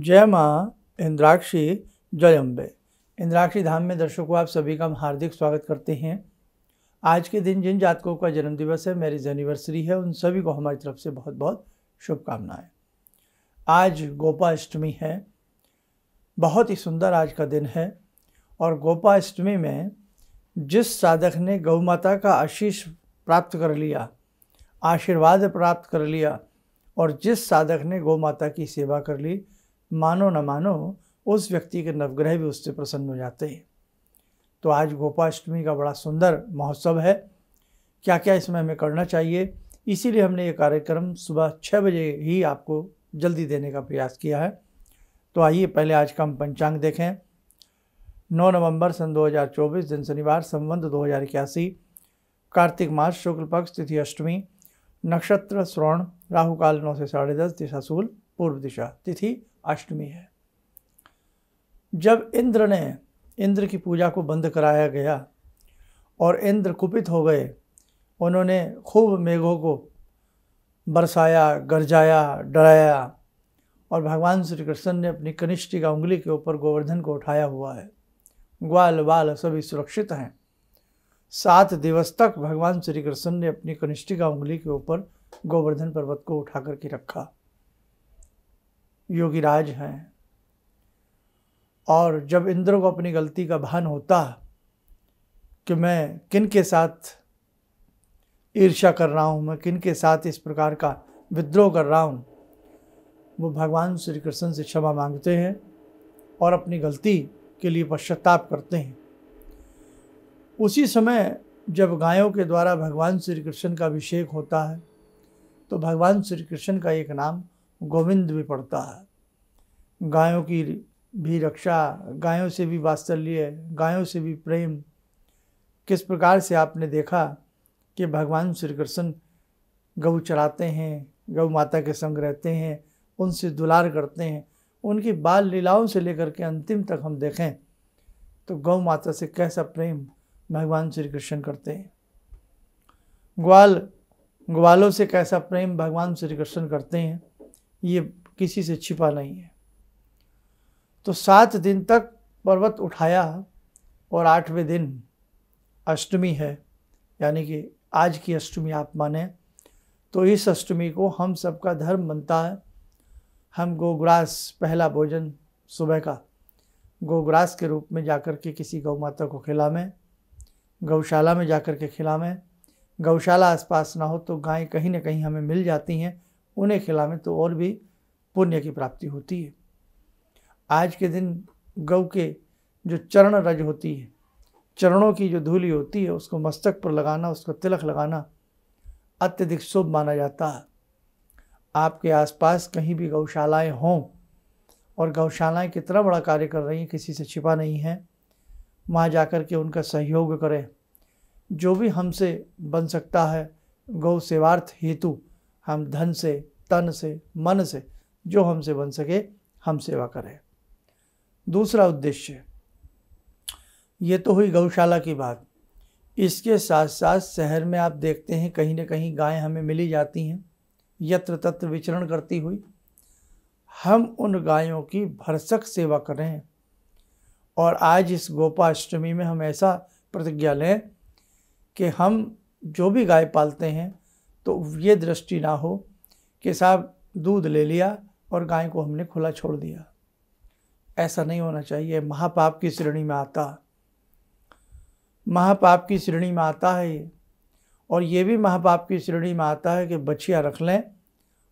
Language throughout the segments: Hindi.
जय माँ इंद्राक्षी जय अम्बे। इंद्राक्षी धाम में दर्शकों आप सभी का हम हार्दिक स्वागत करते हैं। आज के दिन जिन जातकों का जन्मदिवस है, मैरिज एनिवर्सरी है, उन सभी को हमारी तरफ से बहुत बहुत शुभकामनाएं। आज गोपाष्टमी है, बहुत ही सुंदर आज का दिन है। और गोपाष्टमी में जिस साधक ने गौ माता का आशीष प्राप्त कर लिया, आशीर्वाद प्राप्त कर लिया, और जिस साधक ने गौ माता की सेवा कर ली, मानो न मानो उस व्यक्ति के नवग्रह भी उससे प्रसन्न हो जाते हैं। तो आज गोपाष्टमी का बड़ा सुंदर महोत्सव है। क्या क्या इसमें हमें करना चाहिए, इसीलिए हमने ये कार्यक्रम सुबह 6 बजे ही आपको जल्दी देने का प्रयास किया है। तो आइए पहले आज का हम पंचांग देखें। 9 नवंबर सन 2024, दिन शनिवार, संवत 2081, कार्तिक मास, शुक्ल पक्ष, तिथि अष्टमी, नक्षत्र श्रवण, राहु काल 9 से 10:30, दिशा सूल, पूर्व दिशा, तिथि अष्टमी है। जब इंद्र की पूजा को बंद कराया गया और इंद्र कुपित हो गए, उन्होंने खूब मेघों को बरसाया, गरजाया, डराया, और भगवान श्री कृष्ण ने अपनी कनिष्ठिका उंगली के ऊपर गोवर्धन को उठाया हुआ है। ग्वाल बाल सभी सुरक्षित हैं। 7 दिवस तक भगवान श्री कृष्ण ने अपनी कनिष्ठिका उंगली के ऊपर गोवर्धन पर्वत को उठा करके रखा। योगीराज हैं। और जब इंद्र को अपनी गलती का भान होता कि मैं किन के साथ ईर्ष्या कर रहा हूँ, मैं किन के साथ इस प्रकार का विद्रोह कर रहा हूँ, वो भगवान श्री कृष्ण से क्षमा मांगते हैं और अपनी गलती के लिए पश्चाताप करते हैं। उसी समय जब गायों के द्वारा भगवान श्री कृष्ण का अभिषेक होता है, तो भगवान श्री कृष्ण का एक नाम गोविंद भी पड़ता है। गायों की भी रक्षा, गायों से भी वात्सल्य, गायों से भी प्रेम। किस प्रकार से आपने देखा कि भगवान श्री कृष्ण गौ चराते हैं, गौ माता के संग रहते हैं, उनसे दुलार करते हैं। उनकी बाल लीलाओं से लेकर के अंतिम तक हम देखें तो गौ माता से कैसा प्रेम भगवान श्री कृष्ण करते हैं। ग्वालों से कैसा प्रेम भगवान श्री कृष्ण करते हैं, ये किसी से छिपा नहीं है। तो 7 दिन तक पर्वत उठाया और 8वें दिन अष्टमी है, यानी कि आज की अष्टमी आप माने। तो इस अष्टमी को हम सबका धर्म बनता है, हम गोग्रास, पहला भोजन सुबह का गोग्रास के रूप में जाकर के किसी गौ माता को खिलावें, गौशाला में जाकर के खिलावें। गौशाला आसपास ना हो तो गाय कहीं ना कहीं हमें मिल जाती हैं, उन्हें खिलावें तो और भी पुण्य की प्राप्ति होती है। आज के दिन गौ के जो चरण रज होती है, चरणों की जो धूली होती है, उसको मस्तक पर लगाना, उसको तिलक लगाना अत्यधिक शुभ माना जाता है। आपके आसपास कहीं भी गौशालाएं हों, और गौशालाएं कितना बड़ा कार्य कर रही हैं किसी से छिपा नहीं है, वहाँ जाकर के उनका सहयोग करें। जो भी हमसे बन सकता है गौ सेवार्थ हेतु, हम धन से, तन से, मन से, जो हमसे बन सके हम सेवा करें। दूसरा उद्देश्य, ये तो हुई गौशाला की बात। इसके साथ साथ शहर में आप देखते हैं कहीं ना कहीं गायें हमें मिली जाती हैं, यत्र तत्र विचरण करती हुई। हम उन गायों की भरसक सेवा करें। और आज इस गोपाष्टमी में हम ऐसा प्रतिज्ञा लें कि हम जो भी गाय पालते हैं तो ये दृष्टि ना हो कि साहब दूध ले लिया और गाय को हमने खुला छोड़ दिया। ऐसा नहीं होना चाहिए। महापाप की श्रेणी में आता, महापाप की श्रेणी में आता है ये। और ये भी महापाप की श्रेणी में आता है कि बछिया रख लें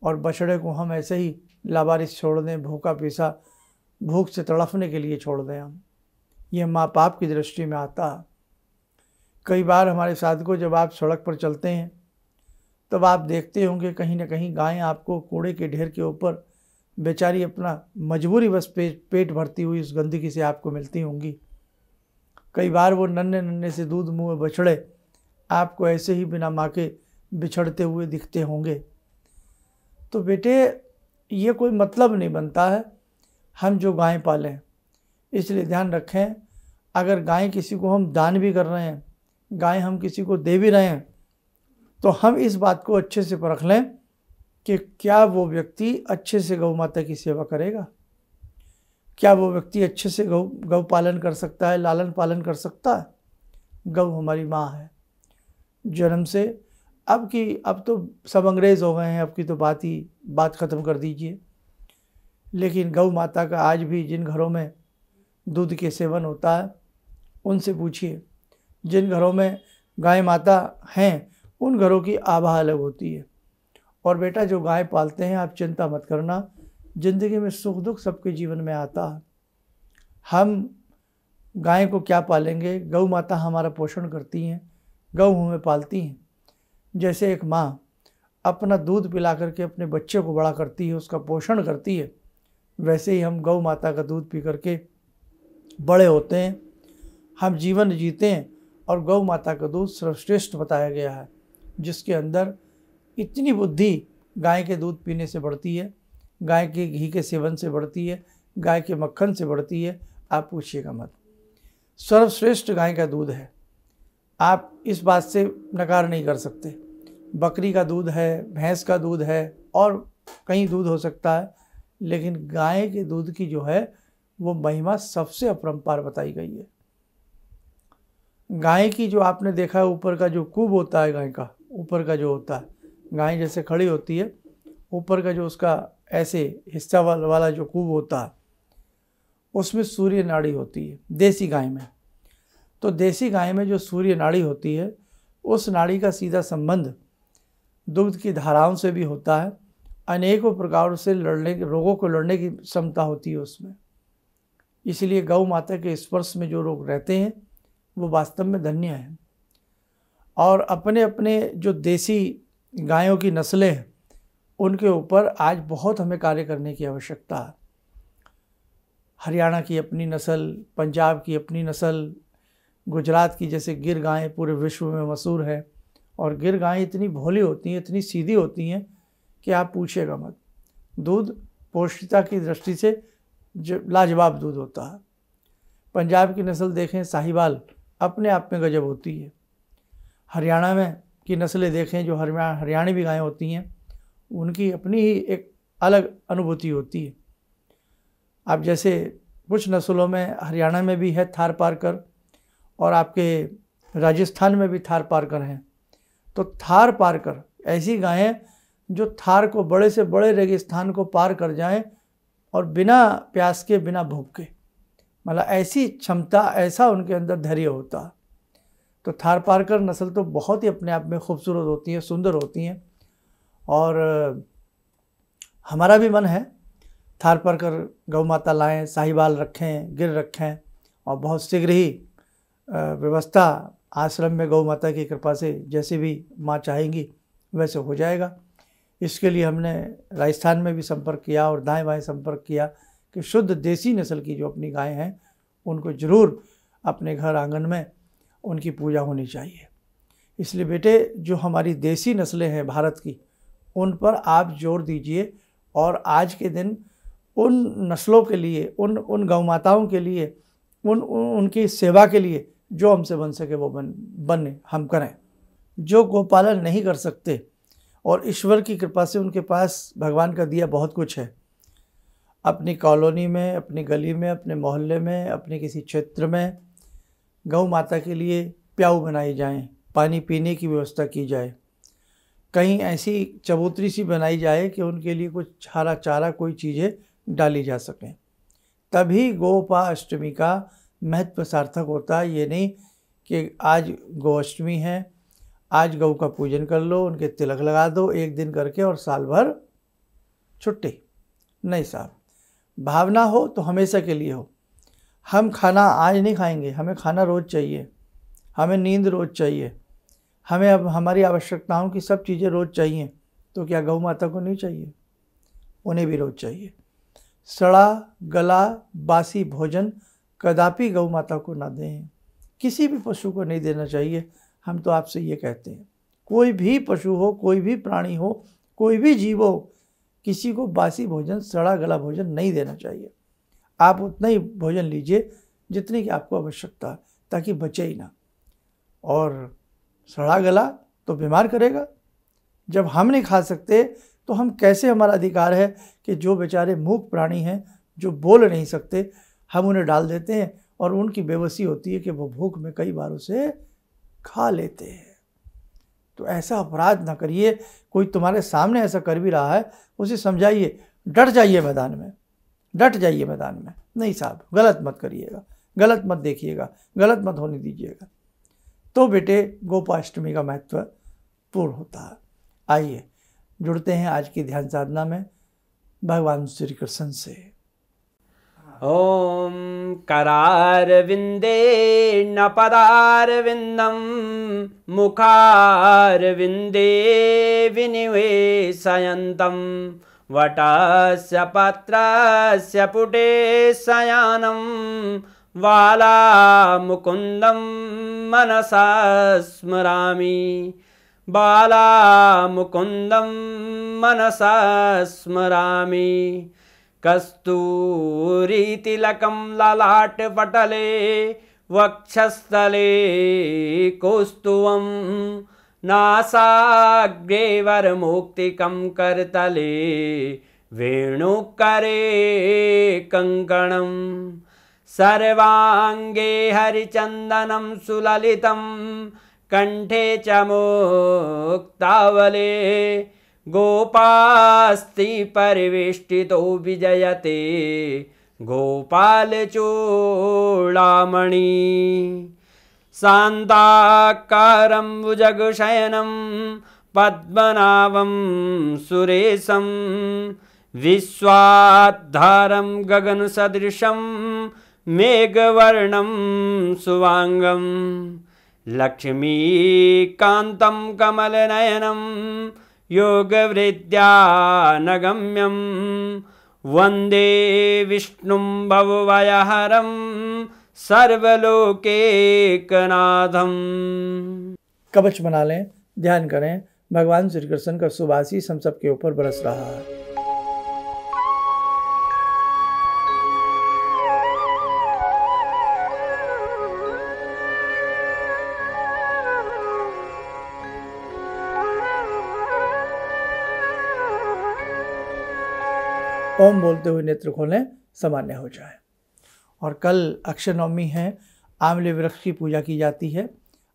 और बछड़े को हम ऐसे ही लावारिस छोड़ दें, भूखा पीसा, भूख से तड़फने के लिए छोड़ दें हम। ये महापाप की दृष्टि में आता। कई बार हमारे साधकों, जब आप सड़क पर चलते हैं तब आप देखते होंगे कहीं ना कहीं गायें आपको कूड़े के ढेर के ऊपर बेचारी अपना मजबूरी बस पेट भरती हुई उस गंदगी से आपको मिलती होंगी। कई बार वो नन्हे नन्हे से दूध मुँह में बछड़े आपको ऐसे ही बिना माँ के बिछड़ते हुए दिखते होंगे। तो बेटे, ये कोई मतलब नहीं बनता है हम जो गाय पालें। इसलिए ध्यान रखें, अगर गाय किसी को हम दान भी कर रहे हैं, गाय हम किसी को दे भी रहे हैं, तो हम इस बात को अच्छे से परख लें कि क्या वो व्यक्ति अच्छे से गौ माता की सेवा करेगा। क्या वो व्यक्ति अच्छे से गौ पालन कर सकता है, लालन पालन कर सकता है? गौ हमारी माँ है जन्म से। अब तो सब अंग्रेज़ हो गए हैं, अब की तो बात ख़त्म कर दीजिए। लेकिन गौ माता का आज भी जिन घरों में दूध के सेवन होता है उनसे पूछिए। जिन घरों में गाय माता हैं उन घरों की आभा अलग होती है। और बेटा जो गाय पालते हैं, आप चिंता मत करना, ज़िंदगी में सुख दुख सबके जीवन में आता है। हम गाय को क्या पालेंगे? गौ माता हमारा पोषण करती हैं, गौ हमें पालती हैं। जैसे एक माँ अपना दूध पिला करके अपने बच्चे को बड़ा करती है, उसका पोषण करती है, वैसे ही हम गौ माता का दूध पी करके बड़े होते हैं, हम जीवन जीते हैं। और गौ माता का दूध सर्वश्रेष्ठ बताया गया है, जिसके अंदर इतनी बुद्धि गाय के दूध पीने से बढ़ती है, गाय के घी के सेवन से बढ़ती है, गाय के मक्खन से बढ़ती है, आप पूछिएगा मत। सर्वश्रेष्ठ गाय का दूध है, आप इस बात से नकार नहीं कर सकते। बकरी का दूध है, भैंस का दूध है, और कहीं दूध हो सकता है, लेकिन गाय के दूध की जो है वो महिमा सबसे अपरंपार बताई गई है। गाय की जो आपने देखा है ऊपर का जो कुब होता है, गाय का ऊपर का जो होता है, गाय जैसे खड़ी होती है, ऊपर का जो उसका ऐसे हिस्सा वाला जो कुब होता है, उसमें सूर्य नाड़ी होती है देसी गाय में। तो देसी गाय में जो सूर्य नाड़ी होती है, उस नाड़ी का सीधा संबंध दुग्ध की धाराओं से भी होता है। अनेकों प्रकार से रोगों को लड़ने की क्षमता होती है उसमें। इसलिए गौ माता के स्पर्श में जो लोग रहते हैं वो वास्तव में धन्य हैं। और अपने अपने जो देसी गायों की नस्लें हैं उनके ऊपर आज बहुत हमें कार्य करने की आवश्यकता है। हरियाणा की अपनी नस्ल, पंजाब की अपनी नस्ल, गुजरात की जैसे गिर गायें पूरे विश्व में मशहूर है। और गिर गायें इतनी भोली होती हैं, इतनी सीधी होती हैं कि आप पूछिएगा मत। दूध पौष्टिकता की दृष्टि से लाजवाब दूध होता है। पंजाब की नस्ल देखें, साहिवाल, अपने आप में गजब होती है। हरियाणा में की नस्लें देखें, जो हरियाणवी गायें होती हैं, उनकी अपनी ही एक अलग अनुभूति होती है। अब जैसे कुछ नस्लों में हरियाणा में भी है थार पारकर, और आपके राजस्थान में भी थार पारकर हैं। तो थार पारकर ऐसी गायें जो थार को, बड़े से बड़े रेगिस्तान को पार कर जाएं और बिना प्यास के, बिना भूख के, मतलब ऐसी क्षमता, ऐसा उनके अंदर धैर्य होता। तो थार पारकर नस्ल तो बहुत ही अपने आप में खूबसूरत होती है, सुंदर होती हैं। और हमारा भी मन है थार पारकर गौ माता लाएँ, साहिवाल रखें, गिर रखें, और बहुत शीघ्र ही व्यवस्था आश्रम में गौ माता की कृपा से जैसे भी माँ चाहेंगी वैसे हो जाएगा। इसके लिए हमने राजस्थान में भी संपर्क किया और दाएं बाएं संपर्क किया कि शुद्ध देसी नस्ल की जो अपनी गायें हैं उनको ज़रूर अपने घर आंगन में उनकी पूजा होनी चाहिए। इसलिए बेटे, जो हमारी देसी नस्लें हैं भारत की, उन पर आप जोर दीजिए। और आज के दिन उन नस्लों के लिए, उन गौ माताओं के लिए, उनकी सेवा के लिए जो हमसे बन सके वो बने हम करें। जो गोपालन नहीं कर सकते, और ईश्वर की कृपा से उनके पास भगवान का दिया बहुत कुछ है, अपनी कॉलोनी में, अपनी गली में, अपने मोहल्ले में, अपने किसी क्षेत्र में गौ माता के लिए प्याऊ बनाई जाएं, पानी पीने की व्यवस्था की जाए, कहीं ऐसी चबूतरी सी बनाई जाए कि उनके लिए कुछ हरा चारा, कोई चीज़ें डाली जा सकें। तभी गोपाष्टमी का महत्व सार्थक होता है। ये नहीं कि आज गौ अष्टमी है, आज गौ का पूजन कर लो, उनके तिलक लगा दो एक दिन करके और साल भर छुट्टी। नहीं साहब, भावना हो तो हमेशा के लिए हो। हम खाना आज नहीं खाएंगे, हमें खाना रोज़ चाहिए, हमें नींद रोज़ चाहिए, हमें अब हमारी आवश्यकताओं की सब चीज़ें रोज़ चाहिए। तो क्या गौ माता को नहीं चाहिए? उन्हें भी रोज़ चाहिए। सड़ा गला बासी भोजन कदापि गौ माता को ना दें, किसी भी पशु को नहीं देना चाहिए। हम तो आपसे ये कहते हैं, कोई भी पशु हो, कोई भी प्राणी हो, कोई भी जीव हो, किसी को बासी भोजन, सड़ा गला भोजन नहीं देना चाहिए। आप उतना ही भोजन लीजिए जितनी की आपको आवश्यकता है, ताकि बचे ही ना। और सड़ा गला तो बीमार करेगा। जब हम नहीं खा सकते तो हम कैसे, हमारा अधिकार है कि जो बेचारे मूक प्राणी हैं जो बोल नहीं सकते, हम उन्हें डाल देते हैं और उनकी बेबसी होती है कि वो भूख में कई बार उसे खा लेते हैं। तो ऐसा अपराध ना करिए। कोई तुम्हारे सामने ऐसा कर भी रहा है, उसे समझाइए, डट जाइए मैदान में, डट जाइए मैदान में। नहीं साहब, गलत मत करिएगा, गलत मत देखिएगा, गलत मत होने दीजिएगा। तो बेटे गोपाष्टमी का महत्व पूर्ण होता है। आइए जुड़ते हैं आज की ध्यान साधना में भगवान श्री कृष्ण से। ओम करारविंदे न पदारविंदम मुखारविंदे विनिवेशयन्तं वटस्य पत्रस्य पुटे शयानं बालामुकुन्दं मनसा स्मरामि, बालामुकुन्दं मनसा स्मरामि। कस्तूरीतिलकं ललाटपटले वक्षस्थले कौस्तुभं नासाग्रे वरमुक्तिकं करतले वेणुकरे कङ्कणं सर्वाङ्गे हरिचन्दनं सुललितं कंठे च मुक्तावले गोपास्ति परिवेष्टितो विजयते गोपालचूडामणि। शान्ताकारं भुजगशयनं पद्मनाभं सुरेशं विश्वाधारं गगनसदृशं मेघवर्णं शुभांगं लक्ष्मीकान्तं कमलनयनं योगवृद्ध्यानगम्यं वन्दे विष्णुं भवभयहरं सर्वलोकैकनाथं। कवच बना लें, ध्यान करें, भगवान श्री कृष्ण का शुभ आशीष हम सबके ऊपर बरस रहा है। ओम बोलते हुए नेत्र खोलें, सामान्य हो जाए। और कल अक्षय नवमी है, आंवले वृक्ष की पूजा की जाती है।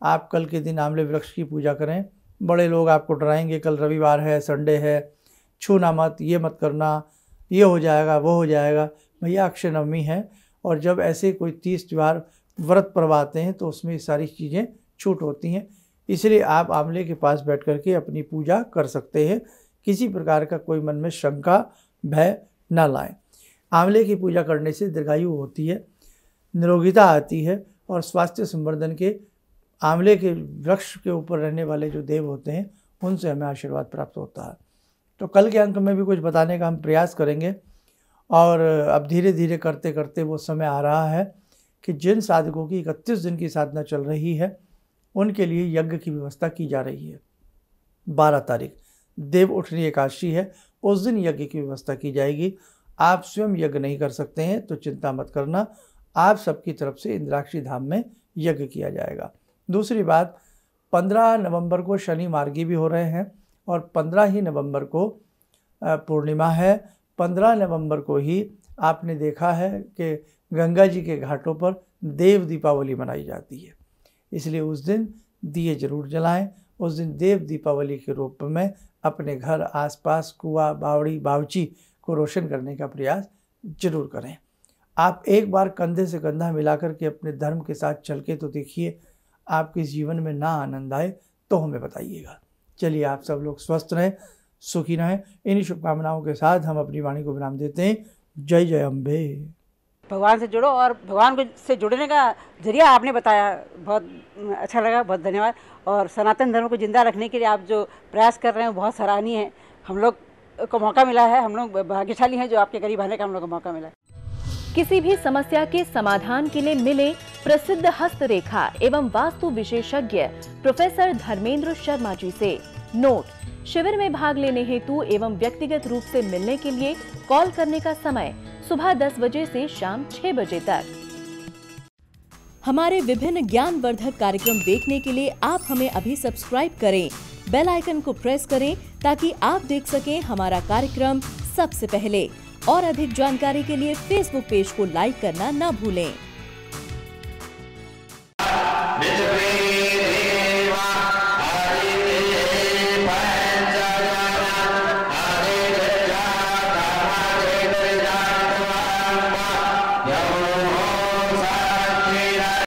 आप कल के दिन आंवले वृक्ष की पूजा करें। बड़े लोग आपको डराएंगे, कल रविवार है, संडे है, छूना मत, ये मत करना, ये हो जाएगा, वो हो जाएगा। भैया अक्षय नवमी है, और जब ऐसे कोई 30 त्योहार व्रत पर्व आते हैं तो उसमें सारी चीज़ें छूट होती हैं। इसलिए आप आंवले के पास बैठ करके अपनी पूजा कर सकते हैं। किसी प्रकार का कोई मन में शंका भय ना लाएं। आंवले की पूजा करने से दीर्घायु होती है, निरोगिता आती है, और स्वास्थ्य संवर्धन के आंवले के वृक्ष के ऊपर रहने वाले जो देव होते हैं उनसे हमें आशीर्वाद प्राप्त होता है। तो कल के अंक में भी कुछ बताने का हम प्रयास करेंगे। और अब धीरे धीरे करते करते वो समय आ रहा है कि जिन साधकों की 31 दिन की साधना चल रही है उनके लिए यज्ञ की व्यवस्था की जा रही है। 12 तारीख देव उठनी एकादशी है, उस दिन यज्ञ की व्यवस्था की जाएगी। आप स्वयं यज्ञ नहीं कर सकते हैं तो चिंता मत करना, आप सबकी तरफ से इंद्राक्षी धाम में यज्ञ किया जाएगा। दूसरी बात, 15 नवंबर को शनि मार्गी भी हो रहे हैं, और 15 ही नवंबर को पूर्णिमा है। 15 नवंबर को ही आपने देखा है कि गंगा जी के घाटों पर देव दीपावली मनाई जाती है। इसलिए उस दिन दिए जरूर जलाएं। उस दिन देव दीपावली के रूप में अपने घर, आसपास, कुआं, बावड़ी, बावची को रोशन करने का प्रयास जरूर करें। आप एक बार कंधे से कंधा मिलाकर के अपने धर्म के साथ चल के तो देखिए, आपके जीवन में ना आनंद आए तो हमें बताइएगा। चलिए, आप सब लोग स्वस्थ रहें, सुखी रहें। इन्हीं शुभकामनाओं के साथ हम अपनी वाणी को विराम देते हैं। जय जय अम्बे। भगवान से जुड़ो, और भगवान से जुड़ने का जरिया आपने बताया, बहुत अच्छा लगा, बहुत धन्यवाद। और सनातन धर्म को जिंदा रखने के लिए आप जो प्रयास कर रहे हैं बहुत सराहनीय है। हम लोग को मौका मिला है, हम लोग भाग्यशाली हैं जो आपके करीब आने का हम लोग को मौका मिला है। किसी भी समस्या के समाधान के लिए मिले प्रसिद्ध हस्तरेखा एवं वास्तु विशेषज्ञ प्रोफेसर धर्मेंद्र शर्मा जी से। नोट: शिविर में भाग लेने हेतु एवं व्यक्तिगत रूप से मिलने के लिए कॉल करने का समय सुबह 10 बजे से शाम 6 बजे तक। हमारे विभिन्न ज्ञानवर्धक कार्यक्रम देखने के लिए आप हमें अभी सब्सक्राइब करें, बेल आइकन को प्रेस करें ताकि आप देख सकें हमारा कार्यक्रम सबसे पहले। और अधिक जानकारी के लिए फेसबुक पेज को लाइक करना न भूलें।